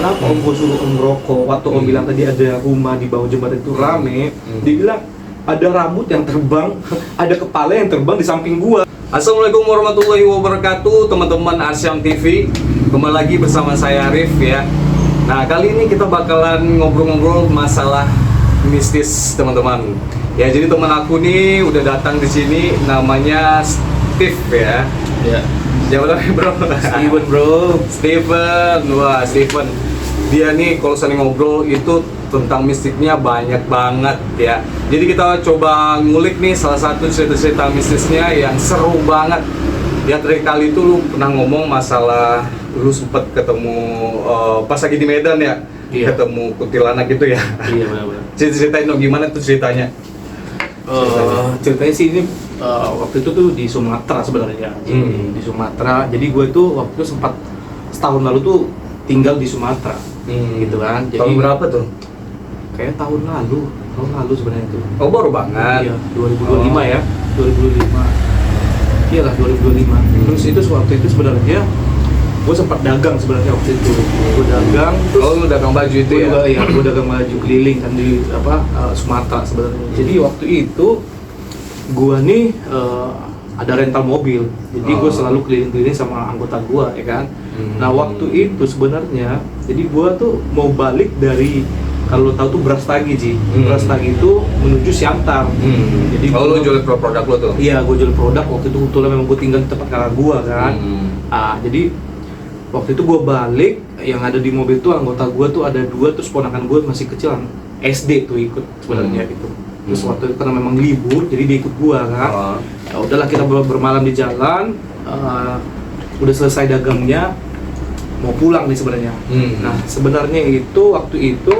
kenapa om gue suruh om ngerokok? Waktu om bilang tadi ada rumah di bawah jembatan itu rame, dia bilang ada rambut yang terbang, ada kepala yang terbang di samping gua. Assalamualaikum warahmatullahi wabarakatuh, teman-teman Asyam TV. Kembali lagi bersama saya Arif ya. Nah, kali ini kita bakalan ngobrol-ngobrol masalah mistis, teman-teman. Ya, jadi teman aku nih udah datang di sini, namanya Steve ya. Ya. Siapa namanya, bro? Steven, bro. Steven. Wah, Steven. Dia nih kalau sering ngobrol itu tentang mistiknya banyak banget ya. Jadi kita coba ngulik nih salah satu cerita-cerita mistisnya yang seru banget. Ya, terakhir kali itu lu pernah ngomong masalah lu sempet ketemu pas lagi di Medan ya. Iya. Ketemu kuntilanak gitu ya. Iya, benar-benar. Ceritain dong gimana tuh ceritanya. Ceritanya sih ini waktu itu tuh di Sumatera sebenarnya. Di Sumatera. Jadi gue itu waktu itu sempat setahun lalu tuh tinggal di Sumatera. Gitu kan. Jadi Tahun berapa tuh? kayak tahun lalu sebenarnya itu. Oh, baru banget. Iya, 2025 ya. 2025. Iyalah 2025. Terus itu waktu itu sebenarnya gue sempat dagang sebenarnya waktu itu. Gue dagang terus Oh, lu dagang baju itu ya? Iya, gue dagang baju keliling kan di Sumatera sebenarnya. Jadi waktu itu gue nih ada rental mobil. Jadi gue selalu keliling-keliling sama anggota gue ya kan. Nah, waktu itu sebenarnya jadi gue tuh mau balik dari, kalau lo tahu tuh Brastagi Ji. Brastagi itu menuju Siantar. Jadi lu jual produk lo tuh? Iya, gue jual produk. Waktu itu kebetulan memang gue tinggal di tempat kakak gue kan. Jadi waktu itu gue balik, yang ada di mobil tuh anggota gue tuh ada 2, terus ponakan gue masih kecil, SD tuh ikut sebenarnya gitu. Terus waktu itu karena memang libur, jadi dia ikut gue kan. Ya udahlah, kita bermalam di jalan. Udah selesai dagangnya, mau pulang nih sebenarnya. Nah, sebenarnya itu waktu itu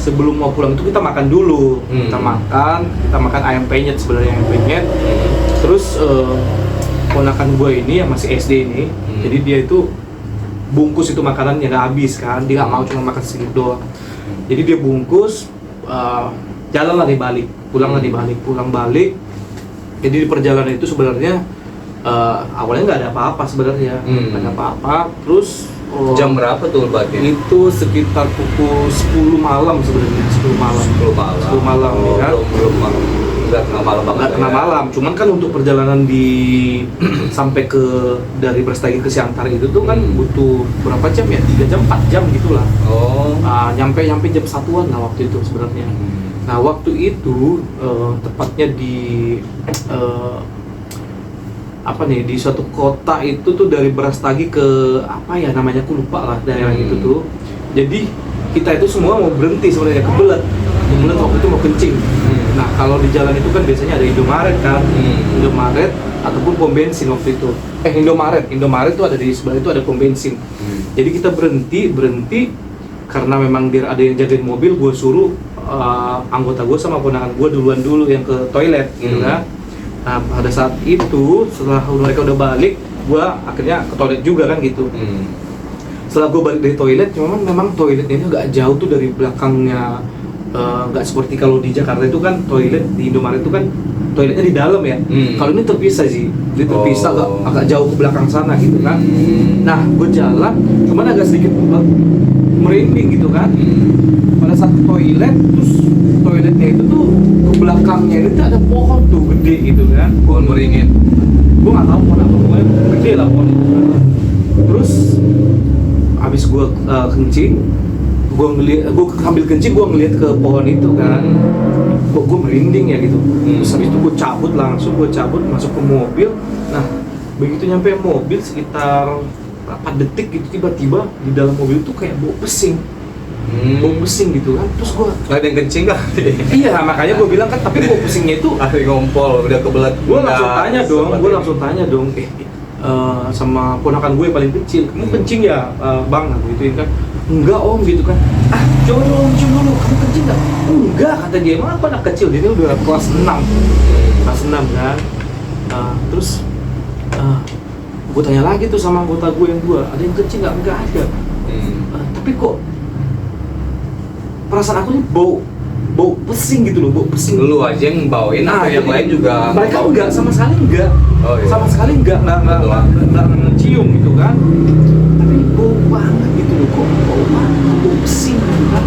sebelum mau pulang itu kita makan dulu. Kita makan ayam penyet sebenarnya, ayam penyet. Terus ponakan gue ini yang masih SD ini, jadi dia itu bungkus itu makanannya nggak habis kan, dia nggak mau cuma makan sedikit doang. Jadi dia bungkus, jalan lah dibalik, pulang balik. Jadi di perjalanan itu sebenarnya awalnya nggak ada apa-apa sebenarnya, nggak ada apa-apa. Terus jam berapa tuh berarti? Itu sekitar pukul 10 malam sebenarnya, 10 malam ya kan? Belum nggak tengah malam banget. Nggak tengah malam, cuman kan untuk perjalanan sampai ke dari Brastagi ke Siantar itu tuh kan butuh berapa jam ya? 3 jam, 4 jam gitulah. Nyampe jam 1-an lah waktu itu sebenarnya. Nah, waktu itu tepatnya di di suatu kota itu tuh, dari Brastagi ke apa ya namanya, aku lupa lah daerah itu tuh. Jadi kita itu semua mau berhenti sebenarnya, kebelet waktu itu mau kencing. Nah, kalau di jalan itu kan biasanya ada Indomaret kan, Indomaret ataupun pom bensin waktu itu. Indomaret tuh ada di sebelah itu, ada pom bensin. Jadi kita berhenti karena memang biar ada yang jagain mobil. Gue suruh anggota gue sama ponakan gue duluan yang ke toilet gitu kan. Nah, pada saat itu setelah mereka udah balik, gue akhirnya ke toilet juga kan gitu. Setelah gue balik dari toilet, memang toiletnya ini agak jauh tuh dari belakangnya. Nggak seperti kalau di Jakarta itu kan toilet di Indomaret itu kan toiletnya di dalam ya. Kalau ini terpisah sih, jadi terpisah agak jauh ke belakang sana gitu kan. Nah, gue jalan, cuman agak sedikit merinding gitu kan. Pada saat ke toilet, terus toiletnya itu tuh ke belakangnya itu ada pohon tuh gede gitu kan, pohon beringin. Gue nggak tahu pohon apa, pokoknya gede lah pohon itu. Terus habis gue kencing, gue sambil kencing gue ngeliat ke pohon itu kan, kok gue merinding ya gitu. Terus habis itu gue cabut masuk ke mobil. Nah, begitu nyampe mobil sekitar berapa detik gitu, tiba-tiba di dalam mobil tuh kayak bau pesing gitu kan. Terus gue nggak ada yang kencing kan? Iya, makanya gue bilang kan, tapi bau pesingnya itu ahli ngompol udah kebelet. Gue langsung tanya dong sama ponakan gue yang paling kecil, kamu kencing ya bang, aku gituin kan. Enggak om gitu kan. Coba dulu cium dulu, kamu kencing nggak? Enggak, kata dia. Emang aku anak kecil, dia udah kelas 6 kan. Terus gue tanya lagi tuh sama anggota gue yang 2, ada yang kencing nggak? Enggak ada. Tapi kok perasaan aku nih bau pesing gitu loh, bau pesing. Lu aja yang bawain atau yang lain juga? Mereka enggak, sama sekali enggak. Oh, iya. Sama sekali nggak ngecium gitu kan. Tapi bau banget gitu loh, kok bau banget, bau pesing gitu kan.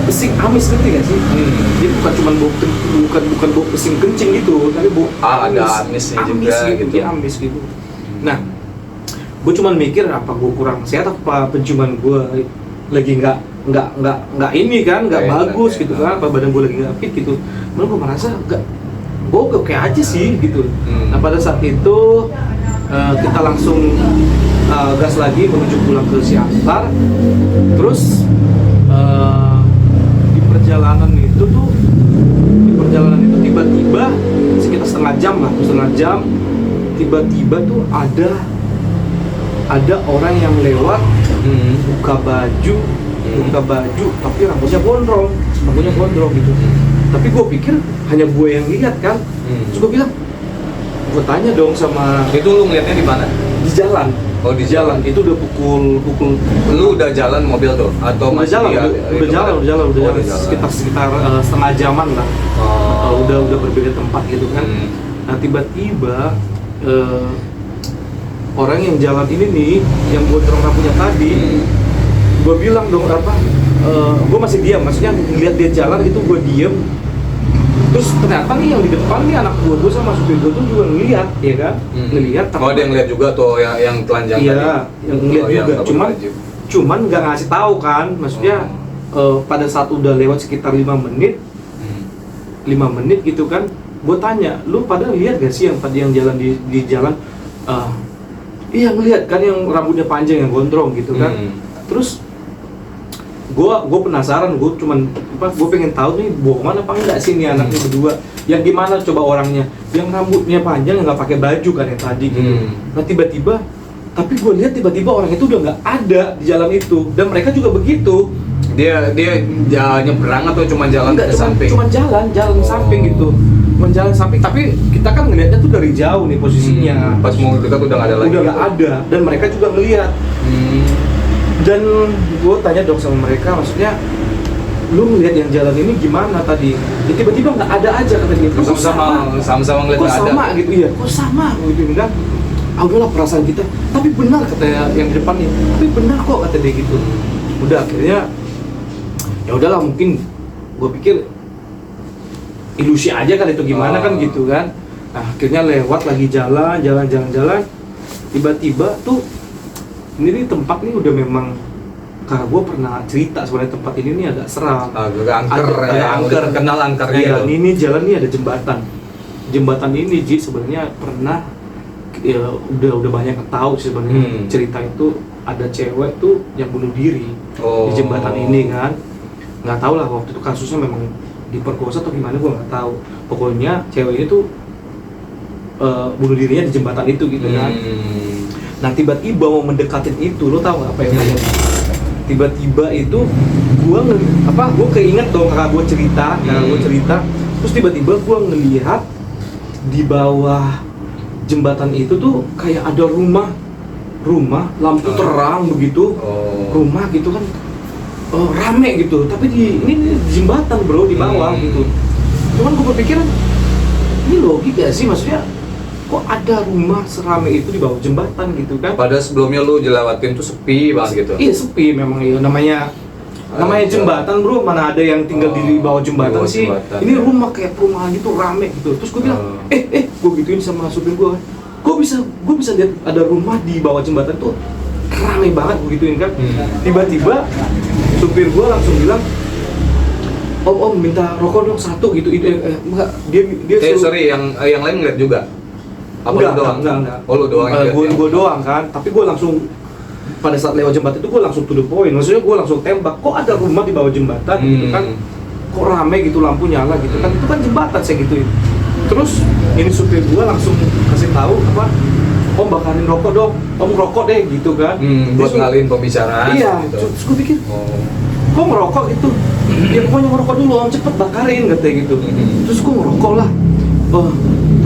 Pesing amis ngerti gak sih? Jadi bukan cuma bukan bau pesing kencing gitu, tapi bau ada amisnya juga gitu. Dia amis gitu. Nah, gue cuma mikir apa gue kurang sehat, apa penciuman gue lagi nggak ini kan, nggak bagus gitu kan, apa badan gue lagi nggak fit gitu. Malah gue merasa gue oke aja sih gitu. Nah pada saat itu kita langsung gas lagi menuju pulang ke Siantar. Terus di perjalanan itu tiba-tiba sekitar setengah jam tiba-tiba tuh ada orang yang lewat, buka baju tapi rambutnya gondrong gitu. Tapi gue pikir hanya gue yang lihat kan. Terus gue bilang, gue tanya dong sama, itu lu ngeliatnya di mana? di jalan. Oh, di jalan. Itu udah pukul Lu udah jalan mobil tuh atau udah masih jalan sekitar setengah jaman lah. Udah berbeda tempat gitu kan. Nah tiba-tiba orang yang jalan ini nih, yang gondrong rambutnya tadi, gue bilang dong gue masih diam, maksudnya ngeliat dia jalan gitu, gue diem. Terus ternyata nih yang di depan nih anak gue sama supir gue tuh juga ngeliat, ya kan? Ngeliat. Oh dia ngeliat juga tuh yang telanjang tadi. Iya, yang ngeliat juga. Cuman nggak ngasih tahu kan, maksudnya pada saat udah lewat sekitar 5 menit gitu kan, gue tanya, lu pada lihat gak sih yang tadi yang jalan di jalan? Iya ngeliat kan, yang rambutnya panjang, yang gondrong gitu kan. Terus gue penasaran, gue pengen tahu nih bohongan apa enggak sih nih anaknya berdua. Yang gimana coba orangnya, yang rambutnya panjang nggak pakai baju kan yang tadi gitu. Nah tapi gue lihat tiba-tiba orang itu udah nggak ada di jalan itu, dan mereka juga begitu. Dia nyebrang atau cuma jalan ke samping? Cuma jalan samping gitu. Cuma jalan samping, tapi kita kan ngelihatnya tuh dari jauh nih posisinya. Pas mau dekat udah nggak ada lagi. Udah nggak ada, dan mereka juga ngelihat. Dan gue tanya dong sama mereka, maksudnya lu ngeliat yang jalan ini gimana tadi? Ya, tiba-tiba nggak ada aja kata dia. Sama-sama ngeliat nggak ada. Kok sama gitu ya? Kok sama gitu kan? Udahlah perasaan kita. Tapi benar kata yang di depan nih. Tapi benar kok kata dia gitu. Udah akhirnya ya udahlah, mungkin gue pikir ilusi aja kan itu gimana kan gitu kan. Nah akhirnya lewat lagi jalan. Tiba-tiba tuh ini tempat nih udah memang, karena gue pernah cerita sebenarnya tempat ini nih agak seram, agak angker, kenal angkernya. Iya, ini jalan nih ada jembatan ini Ji sebenarnya pernah ya, udah banyak yang tahu sih sebenarnya cerita itu. Ada cewek tuh yang bunuh diri di jembatan ini kan. Nggak tahu lah waktu itu kasusnya memang diperkosa atau gimana, gue nggak tahu. Pokoknya cewek ini tuh bunuh dirinya di jembatan itu gitu kan. Nah tiba-tiba mau mendekatin itu, lo tau nggak apa yang terjadi? Tiba-tiba itu gue keinget dong kakak gue cerita, terus tiba-tiba gue ngelihat di bawah jembatan itu tuh kayak ada rumah lampu terang begitu, rumah gitu kan, rame gitu. Tapi ini jembatan bro di bawah gitu. Cuman gue berpikiran ini logika sih, maksudnya kok ada rumah serame itu di bawah jembatan gitu kan? Padahal sebelumnya lu dilewatin tuh sepi banget gitu. Iya sepi memang, ya namanya jembatan bro, mana ada yang tinggal di bawah jembatan sih. Ini rumah kayak perumahan gitu, rame gitu. Terus gue bilang, gue gituin sama supir gue, gue bisa lihat ada rumah di bawah jembatan tuh rame banget, gue gituin kan. Tiba-tiba supir gue langsung bilang, om minta rokok dong satu gitu. Enggak, dia sorry, yang lain ngeliat juga. Apa enggak, lu doang? Enggak. Oh lu doang ya? Gue doang kan, tapi gue langsung pada saat lewat jembatan itu gue langsung to the point. Maksudnya gue langsung tembak, kok ada rumah di bawah jembatan gitu kan, kok rame gitu, lampu nyala gitu kan, itu kan jembatan saya gituin. Terus ini supir gue langsung kasih tahu om bakarin rokok dong, om rokok deh gitu kan. Buat ngalihin pembicaraan. Iya, gitu. Terus gue pikir, kok ngerokok gitu? Ya pokoknya ngerokok dulu om, cepet bakarin katanya gitu. Terus gue ngerokok lah.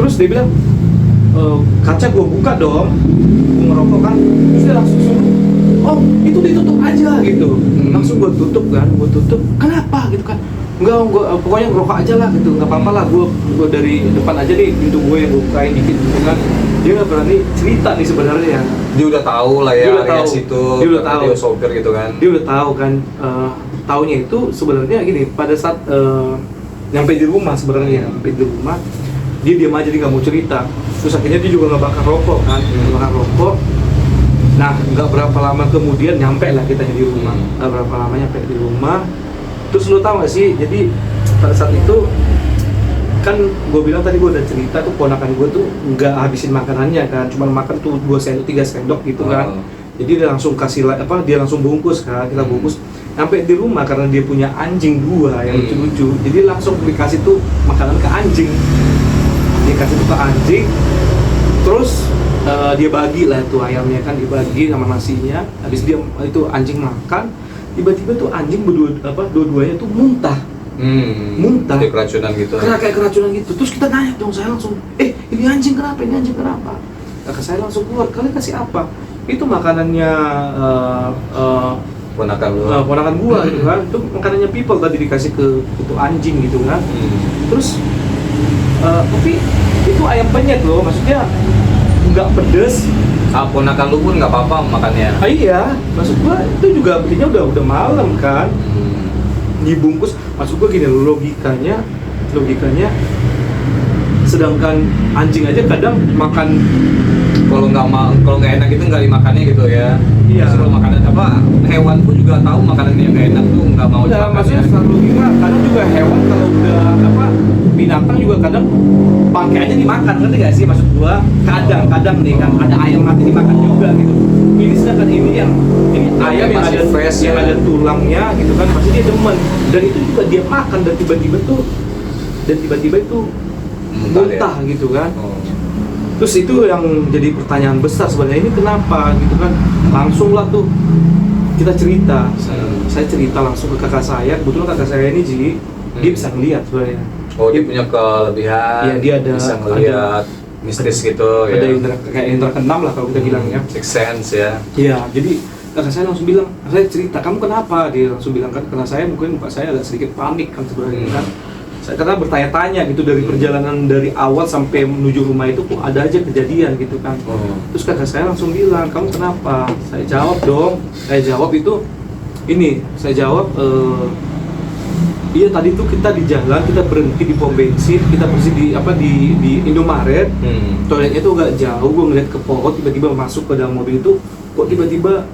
Terus dia bilang, kaca gue buka dong, gue ngerokok kan. Terus dia langsung suruh, oh itu ditutup aja gitu. Langsung gue tutup kan, kenapa gitu kan, enggak, pokoknya ngerokok aja lah gitu, nggak apa-apa lah, gue dari depan aja nih, pintu gue yang gue bukain dikit gitu kan. Dia nggak berani cerita nih sebenarnya. Dia udah tahu lah ya, Dia udah tahu. situ, Dia udah tahu. dia sopir gitu kan. Dia udah tahu kan, taunya itu sebenarnya gini, pada saat nyampe di rumah sebenarnya, dia diam aja, dia nggak mau cerita. Terus akhirnya dia juga nggak bakar rokok kan, bakar rokok. Nah, nggak berapa lama kemudian nyampe lah kita di rumah. Nggak berapa lama nyampe di rumah. Terus lu tau gak sih, jadi pada saat itu kan gue bilang tadi, gue udah cerita tuh ponakan gue tuh nggak habisin makanannya kan, cuma makan tuh 2 sendok 3 sendok gitu kan. Jadi dia langsung kasih dia langsung bungkus kan, kita bungkus. Sampai di rumah karena dia punya anjing 2 yang lucu-lucu, jadi langsung dikasih tuh makanan ke anjing. Dikasih tuh ke anjing, terus dia bagi lah tuh ayamnya kan, dibagi sama nasinya. Habis dia itu anjing makan, tiba-tiba tuh anjing dua-duanya tuh muntah. Muntah. Kayak keracunan gitu. Kayak keracunan gitu. Terus kita nanya dong, saya langsung, ini anjing kenapa? Ini anjing kenapa? Kakak saya langsung keluar, kalian kasih apa? Itu makanannya ponakan gua gitu kan. Itu makanannya people tadi dikasih ke itu anjing gitu kan. Terus tapi itu ayam penyet loh, maksudnya nggak pedes. Ponakan lu pun nggak apa-apa makannya. Iya, maksud gua itu juga belinya udah malam kan. Dibungkus, maksud gua gini, logikanya sedangkan anjing aja kadang makan, kalau nggak enak itu nggak dimakannya gitu ya. Iya. Kalau makanan hewan pun juga tahu makanan yang nggak enak tuh nggak mau dimakan. Maksudnya selalu logika, kadang juga hewan kalau udah binatang juga kadang bangkai aja dimakan, ngerti gak sih maksud gua? Kadang nih kan ada ayam mati dimakan juga gitu. Ini sedangkan ini ayam yang masih ada fresh, yang ada tulangnya gitu kan, pasti dia demen, dan itu juga dia makan, dan tiba-tiba itu muntah gitu kan. Terus itu yang jadi pertanyaan besar sebenarnya, ini kenapa gitu kan. Langsung lah tuh kita cerita, saya cerita langsung ke kakak saya. Kebetulan kakak saya ini dia bisa ngelihat sebenarnya. Dia punya kelebihan. Iya, dia bisa ngelihat mistis gitu. Ada ya. kayak indra keenam lah kalau kita bilang ya. Sixth sense ya. Iya, jadi kakak saya langsung bilang, saya cerita, kamu kenapa? Dia langsung bilang kan, karena saya mungkin muka saya agak sedikit panik kan sebenarnya kan. Karena bertanya-tanya gitu dari perjalanan dari awal sampai menuju rumah itu kok ada aja kejadian gitu kan. Terus kakak saya langsung bilang, kamu kenapa? Saya jawab dong, iya tadi tuh kita di jalan, kita berhenti di pom bensin, kita bersih di Indomaret. Toiletnya tuh agak jauh, gue ngeliat ke pohon, tiba-tiba masuk ke dalam mobil itu, kok tiba-tiba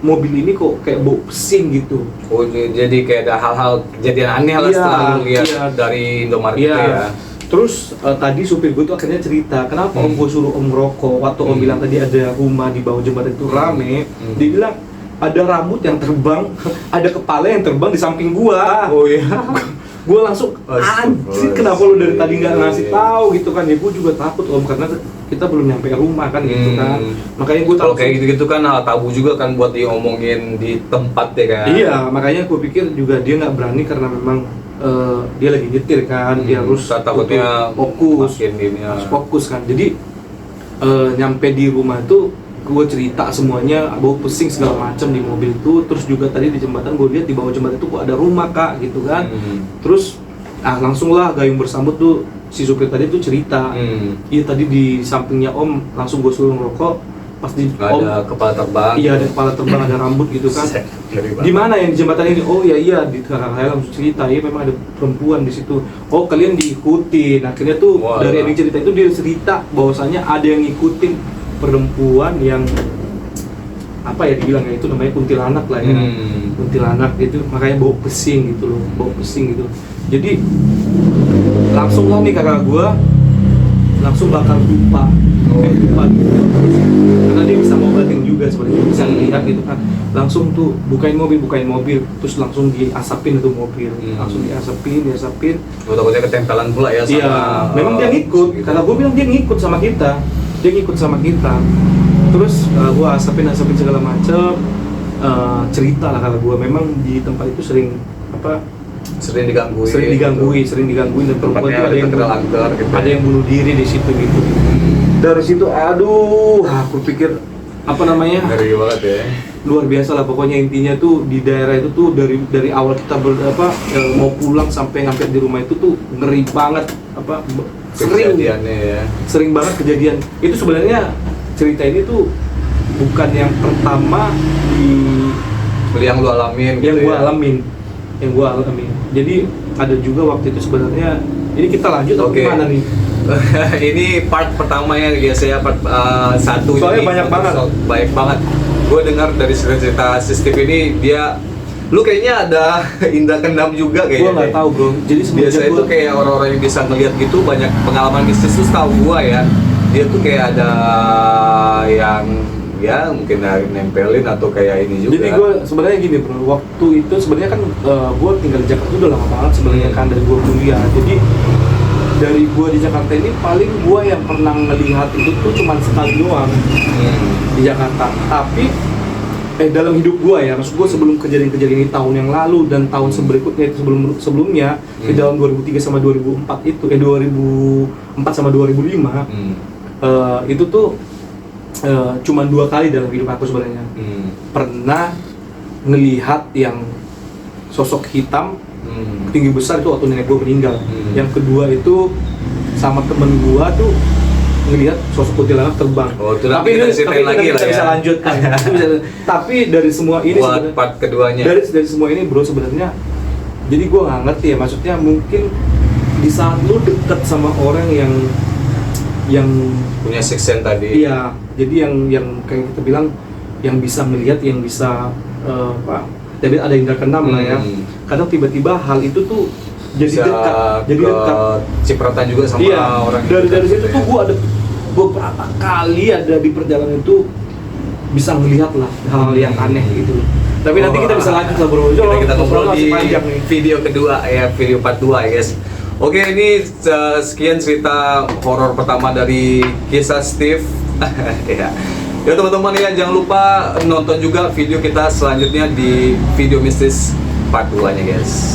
mobil ini kok kayak bau pesing gitu. Jadi kayak ada hal-hal kejadian aneh lah setelah lihat dari Indomaret itu ya. Terus tadi supir gue tuh akhirnya cerita, kenapa om gue suruh om ngerokok waktu om bilang tadi ada rumah di bawah jembatan itu rame. Dia bilang ada rambut yang terbang, ada kepala yang terbang di samping gua. Oh iya. Gua langsung anjir, kenapa lu dari tadi nggak ngasih tahu gitu kan. Ya gua juga takut om, karena kita belum nyampe rumah kan gitu kan. Makanya gua kalau kayak gitu-gitu kan hal tabu juga kan buat diomongin di tempat ya kan. Iya, makanya gua pikir juga dia nggak berani karena memang dia lagi nyetir kan, dia harus takutnya fokus kan. Jadi nyampe di rumah tuh gue cerita semuanya, bau pesing segala macam di mobil itu. Terus juga tadi di jembatan gue lihat di bawah jembatan itu kok ada rumah kak gitu kan. Terus langsung lah gayung bersambut tuh si supir tadi tuh cerita, iya tadi di sampingnya om, langsung gue suruh ngerokok, pas di ada kepala terbang. Iya ada kepala terbang, ada rambut gitu kan. Di mana yang di jembatan ini? Oh iya di kakak saya langsung cerita, iya memang ada perempuan di situ. Oh kalian diikutin. Akhirnya tuh dari yang cerita itu dia cerita bahwasanya ada yang ngikutin perempuan yang dibilangnya itu namanya kuntilanak lah ya. Kuntilanak itu makanya bau pesing gitu loh, bau pesing gitu. Jadi langsung lah nih kakak gua langsung bakar pipa gitu. Karena dia bisa ngobatin juga sebenarnya, bisa ngeliat gitu kan. Langsung tuh bukain mobil, terus langsung diasapin itu mobil. Langsung diasapin. Takutnya ketempelan pula ya sama. Iya, memang dia ngikut. Karena gua bilang dia ngikut sama kita. Terus gua asapin segala macem. Cerita lah kalau gua memang di tempat itu sering digangguin dan perempuan itu ada yang bunuh diri di situ gitu. Dari situ aduh, aku pikir apa namanya, Ngeri banget ya. luar biasa lah pokoknya. Intinya tuh di daerah itu tuh dari awal kita mau pulang sampai di rumah itu tuh ngeri banget, Kejadiannya ya. sering banget kejadian. Itu sebenarnya cerita ini tuh bukan yang pertama Yang lu alamin yang gitu gua ya. alamin. Jadi ada juga waktu itu sebenarnya, ini kita lanjut atau Oke. gimana nih? Ini part pertamanya guys ya, part satu Soalnya ini banyak banget. banyak banget. Gue dengar dari cerita si Steve ini, lu kayaknya ada indra kendam juga kayaknya. Gua nggak tahu bro. Jadi Biasa semenjak itu kayak orang-orang yang bisa ngelihat gitu, banyak pengalaman mistis tuh, tahu gua ya. Dia tuh kayak ada yang ya mungkin nempelin atau kayak ini juga. Jadi gue sebenarnya gini bro, waktu itu sebenarnya kan gue tinggal di Jakarta udah lama banget sebenarnya kan, dari gue kuliah. Jadi dari gue di Jakarta ini paling gue yang pernah ngelihat itu tuh cuma sekali doang di Jakarta. Tapi dalam hidup gue ya, maksud gue sebelum kejadian-kejadian ini tahun yang lalu dan tahun berikutnya itu sebelumnya di dalam 2003 sama 2004 itu 2004 sama 2005 itu tuh cuma 2 kali dalam hidup aku sebenarnya. Pernah ngelihat yang sosok hitam tinggi besar itu waktu nenek gue meninggal. Yang kedua itu sama temen gue tuh ngelihat sosok kuntilanak terbang. Oh, itu nanti kita ceritain lagi lah kita ya. bisa lanjutkan. Tapi dari semua ini buat part keduanya. dari semua ini bro sebenarnya, jadi gue nggak ngerti ya, maksudnya mungkin di saat lu deket sama orang yang punya six sense tadi. iya, jadi yang kayak kita bilang yang bisa melihat, yang bisa tapi ada indra keenam lah ya. Kadang tiba-tiba hal itu tuh jadi Bisa dekat, cipratan juga sama orang dari situ tuh gue ada beberapa kali ada di perjalanan itu bisa melihat lah hal yang aneh gitu. Tapi nanti kita bisa lanjut lah bro. Kita ngobrol di masih panjang nih. video kedua ya, video part 2 ya guys. Oke, ini sekian cerita horor pertama dari kisah Steve. Ya. Ya teman-teman ya, jangan lupa nonton juga video kita selanjutnya di video mistis part 2 nya guys.